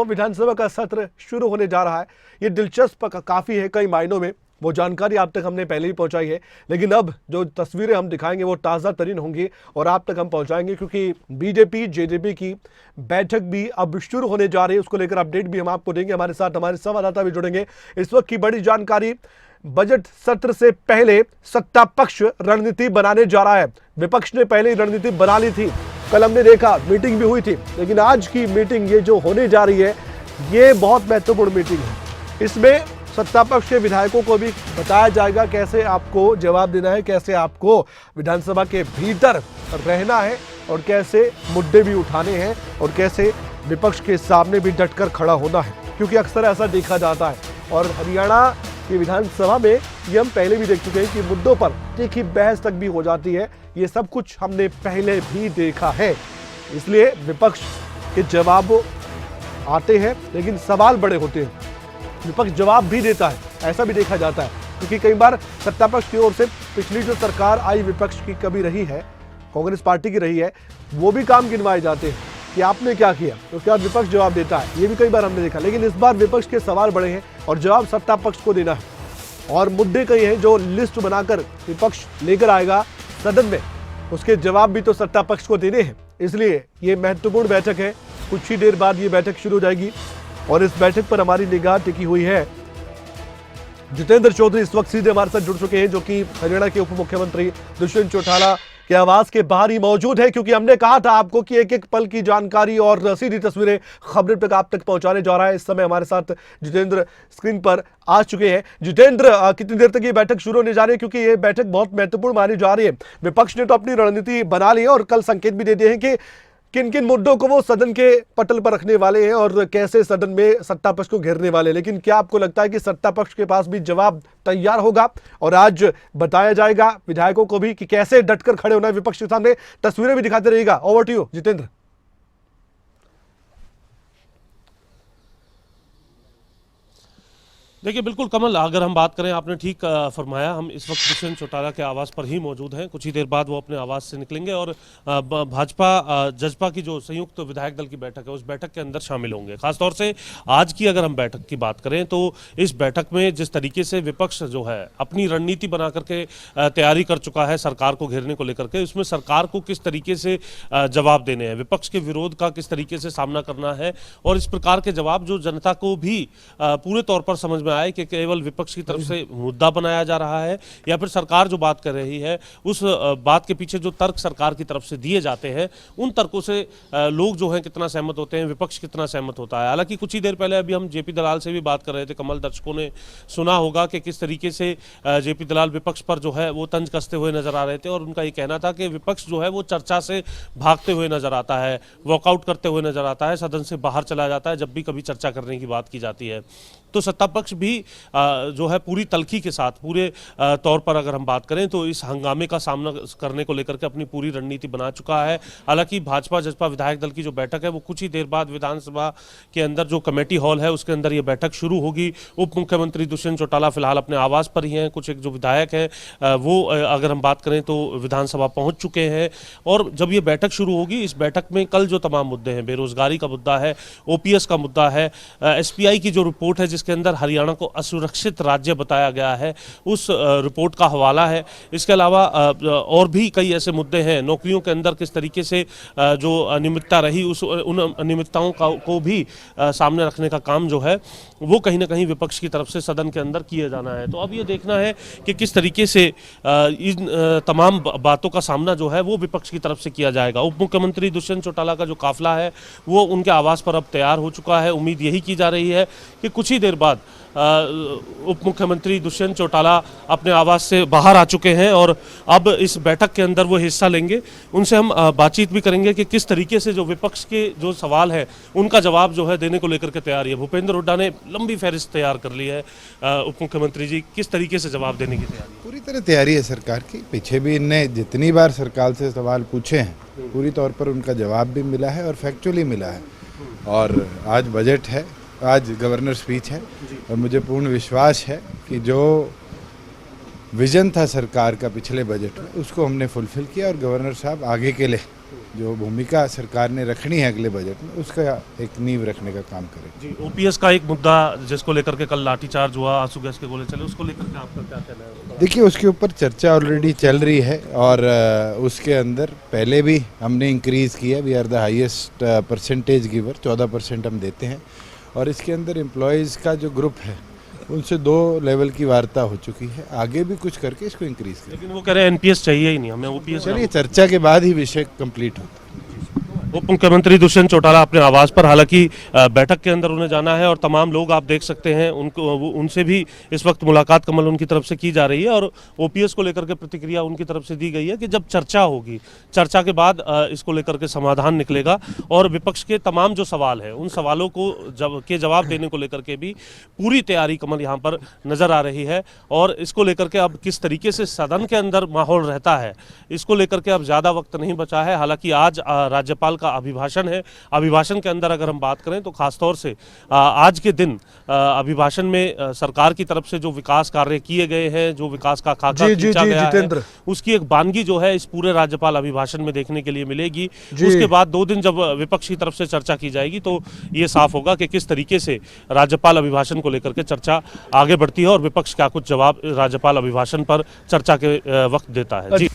विधानसभा का सत्र शुरू होने जा रहा है। ये दिलचस्प काफी है, कई मायनों में वो जानकारी आप तक हमने पहले ही पहुंचाई है, लेकिन अब जो तस्वीरें हम दिखाएंगे वो ताज़ा तरीन होंगी और आप तक हम पहुंचाएंगे, क्योंकि बीजेपी जेजेपी की बैठक भी अब शुरू होने जा रही है। उसको लेकर अपडेट भी हम आपको देंगे। हमारे साथ हमारे संवाददाता भी जुड़ेंगे। इस वक्त की बड़ी जानकारी, बजट सत्र से पहले सत्ता पक्ष रणनीति बनाने जा रहा है। विपक्ष ने पहले ही रणनीति बना ली थी, कल हमने देखा मीटिंग भी हुई थी, लेकिन आज की मीटिंग ये जो होने जा रही है ये बहुत महत्वपूर्ण मीटिंग है। इसमें सत्ता पक्ष के विधायकों को भी बताया जाएगा कैसे आपको जवाब देना है, कैसे आपको विधानसभा के भीतर रहना है और कैसे मुद्दे भी उठाने हैं और कैसे विपक्ष के सामने भी डटकर खड़ा होना है, क्योंकि अक्सर ऐसा देखा जाता है। और हरियाणा की विधानसभा में ये हम पहले भी देख चुके हैं कि मुद्दों पर तीखी बहस तक भी हो जाती है। ये सब कुछ हमने पहले भी देखा है, इसलिए विपक्ष के जवाब आते हैं लेकिन सवाल बड़े होते हैं। विपक्ष जवाब भी देता है, ऐसा भी देखा जाता है, क्योंकि कई बार सत्ता पक्ष की ओर से पिछली जो सरकार आई विपक्ष की कभी रही है, कांग्रेस पार्टी की रही है, वो भी काम गिनवाए जाते हैं कि आपने क्या किया, तो क्या विपक्ष जवाब देता है। ये भी कई बार हमने देखा, लेकिन इस बार विपक्ष के सवाल बड़े हैं और जवाब सत्ता पक्ष को देना है। और मुद्दे कई हैं जो लिस्ट बनाकर विपक्ष लेकर आएगा सदन में, उसके जवाब भी तो सत्ता पक्ष को देने हैं। इसलिए ये महत्वपूर्ण बैठक है। कुछ ही देर बाद ये बैठक शुरू हो जाएगी और इस बैठक पर हमारी निगाह टिकी हुई है। जितेंद्र चौधरी इस वक्त सीधे हमारे साथ जुड़ चुके हैं, जो कि हरियाणा के उप मुख्यमंत्री दुष्यंत चौटाला के आवास के बाहर ही मौजूद है, क्योंकि हमने कहा था आपको कि एक एक पल की जानकारी और सीधी तस्वीरें खबरें तक आप तक पहुंचाने जा रहा है। इस समय हमारे साथ जितेंद्र स्क्रीन पर आ चुके हैं। जितेंद्र, कितनी देर तक ये बैठक शुरू होने जा रही है, क्योंकि ये बैठक बहुत महत्वपूर्ण मानी जा रही है। विपक्ष ने तो अपनी रणनीति बना ली है और कल संकेत भी दे दिए हैं कि किन किन मुद्दों को वो सदन के पटल पर रखने वाले हैं और कैसे सदन में सत्ता पक्ष को घेरने वाले हैं। लेकिन क्या आपको लगता है कि सत्ता पक्ष के पास भी जवाब तैयार होगा और आज बताया जाएगा विधायकों को भी कि कैसे डटकर खड़े होना है विपक्ष के सामने? तस्वीरें भी दिखाते रहिएगा। Over to you Jitendra. देखिए, बिल्कुल कमल, अगर हम बात करें, आपने ठीक फरमाया, हम इस वक्त दुष्यंत चौटाला के आवास पर ही मौजूद हैं। कुछ ही देर बाद वो अपने आवास से निकलेंगे और भाजपा जजपा की जो संयुक्त विधायक दल की बैठक है उस बैठक के अंदर शामिल होंगे। खासतौर से आज की अगर हम बैठक की बात करें तो इस बैठक में जिस तरीके से विपक्ष जो है अपनी रणनीति बना करके तैयारी कर चुका है सरकार को घेरने को लेकर के, उसमें सरकार को किस तरीके से जवाब देने हैं, विपक्ष के विरोध का किस तरीके से सामना करना है, और इस प्रकार के जवाब जो जनता को भी पूरे तौर पर समझ में आए कि केवल विपक्ष की तरफ से मुद्दा बनाया जा रहा है या फिर सरकार जो बात कर रही है उस बात के पीछे जो तर्क सरकार की तरफ से दिए जाते हैं उन तर्कों से लोग जो हैं कितना सहमत होते हैं, विपक्ष कितना सहमत होता है। हालांकि कुछ ही देर पहले अभी हम जेपी दलाल से भी बात कर रहे थे। कमल, दर्शकों ने सुना होगा कि किस तरीके से जेपी दलाल विपक्ष पर जो है वो तंज कसते हुए नजर आ रहे थे और उनका ये कहना था कि विपक्ष जो है वो चर्चा से भागते हुए नजर आता है, वॉकआउट करते हुए नजर आता है, सदन से बाहर चला जाता है जब भी कभी चर्चा करने की बात की जाती है। तो सत्ता पक्ष भी जो है पूरी तलखी के साथ, पूरे तौर पर अगर हम बात करें तो इस हंगामे का सामना करने को लेकर के अपनी पूरी रणनीति बना चुका है। हालांकि भाजपा जजपा विधायक दल की जो बैठक है वो कुछ ही देर बाद विधानसभा के अंदर जो कमेटी हॉल है उसके अंदर ये बैठक शुरू होगी। उप मुख्यमंत्री दुष्यंत चौटाला फिलहाल अपने आवास पर ही हैं। कुछ एक जो विधायक हैं वो अगर हम बात करें तो विधानसभा पहुंच चुके हैं और जब ये बैठक शुरू होगी, इस बैठक में कल जो तमाम मुद्दे हैं, बेरोजगारी का मुद्दा है, ओपीएस का मुद्दा है, एसपीआई की जो रिपोर्ट है जिसके अंदर हरियाणा को असुरक्षित राज्य बताया गया है उस रिपोर्ट का हवाला है। इसके अलावा और भी कई ऐसे मुद्दे हैं, नौकरियों के अंदर किस तरीके से जो अनियमितता रही उन अनियमितताओं को भी सामने रखने का काम जो है वो कहीं ना कहीं विपक्ष की तरफ से सदन के अंदर किया जाना है। तो अब ये देखना है कि किस तरीके से इन तमाम बातों का सामना जो है वो विपक्ष की तरफ से किया जाएगा। उप मुख्यमंत्री दुष्यंत चौटाला का जो काफिला है वो उनके आवास पर अब तैयार हो चुका है। उम्मीद यही की जा रही है कि कुछ ही देर बाद उप मुख्यमंत्री दुष्यंत चौटाला अपने आवास से बाहर आ चुके हैं और अब इस बैठक के अंदर वो हिस्सा लेंगे। उनसे हम बातचीत भी करेंगे कि किस तरीके से जो विपक्ष के जो सवाल है उनका जवाब जो है देने को लेकर के तैयार है। भूपेंद्र हुड्डा ने लंबी फहरिस्त तैयार कर ली है। उप मुख्यमंत्री जी, किस तरीके से जवाब देने की तैयारी? पूरी तरह तैयारी है सरकार की। पीछे भी इनने जितनी बार सरकार से सवाल पूछे हैं पूरी तौर पर उनका जवाब भी मिला है और फैक्चुअली मिला है। और आज बजट है, आज गवर्नर स्पीच है और मुझे पूर्ण विश्वास है कि जो विजन था सरकार का पिछले बजट में उसको हमने फुलफिल किया और गवर्नर साहब आगे के लिए जो भूमिका सरकार ने रखनी है अगले बजट में, उसका एक नींव रखने का काम करें। जी, ओपीएस का एक मुद्दा जिसको लेकर के कल लाठीचार्ज हुआ, आंसू गैस के गोले चले, उसको लेकर के आपका क्या कहना है? देखिए, उसके ऊपर चर्चा ऑलरेडी चल रही है और उसके अंदर पहले भी हमने इंक्रीज़ किया। We are the highest percentage giver, 14% हम देते हैं। और इसके अंदर एम्प्लॉयज़ का जो ग्रुप है उनसे 2 लेवल की वार्ता हो चुकी है, आगे भी कुछ करके इसको इंक्रीज़ करें। लेकिन वो कह रहे हैं एनपीएस चाहिए ही नहीं हमें, ओपीएस। चलिए, चर्चा के बाद ही विषय कंप्लीट होता है। उप मुख्यमंत्री दुष्यंत चौटाला अपने आवास पर, हालांकि बैठक के अंदर उन्हें जाना है और तमाम लोग आप देख सकते हैं उनसे भी इस वक्त मुलाकात कमल उनकी तरफ से की जा रही है और ओपीएस को लेकर के प्रतिक्रिया उनकी तरफ से दी गई है कि जब चर्चा होगी, चर्चा के बाद इसको लेकर के समाधान निकलेगा और विपक्ष के तमाम जो सवाल है उन सवालों को जवाब देने को लेकर के भी पूरी तैयारी कमल यहाँ पर नजर आ रही है। और इसको लेकर के अब किस तरीके से सदन के अंदर माहौल रहता है, इसको लेकर के अब ज़्यादा वक्त नहीं बचा है। हालांकि आज राज्यपाल का अभिभाषण है, अभिभाषण के अंदर अगर हम बात करें तो खासतौर से आज के दिन अभिभाषण में सरकार की तरफ से जो विकास कार्य किए गए हैं, जो विकास का खाका खींचा गया है, उसकी एक बानगी जो है इस पूरे राज्यपाल अभिभाषण में देखने के लिए मिलेगी। उसके बाद 2 दिन जब विपक्ष की तरफ से चर्चा की जाएगी तो ये साफ होगा कि किस तरीके से राज्यपाल अभिभाषण को लेकर के चर्चा आगे बढ़ती है और विपक्ष क्या कुछ जवाब राज्यपाल अभिभाषण पर चर्चा के वक्त देता है। जी।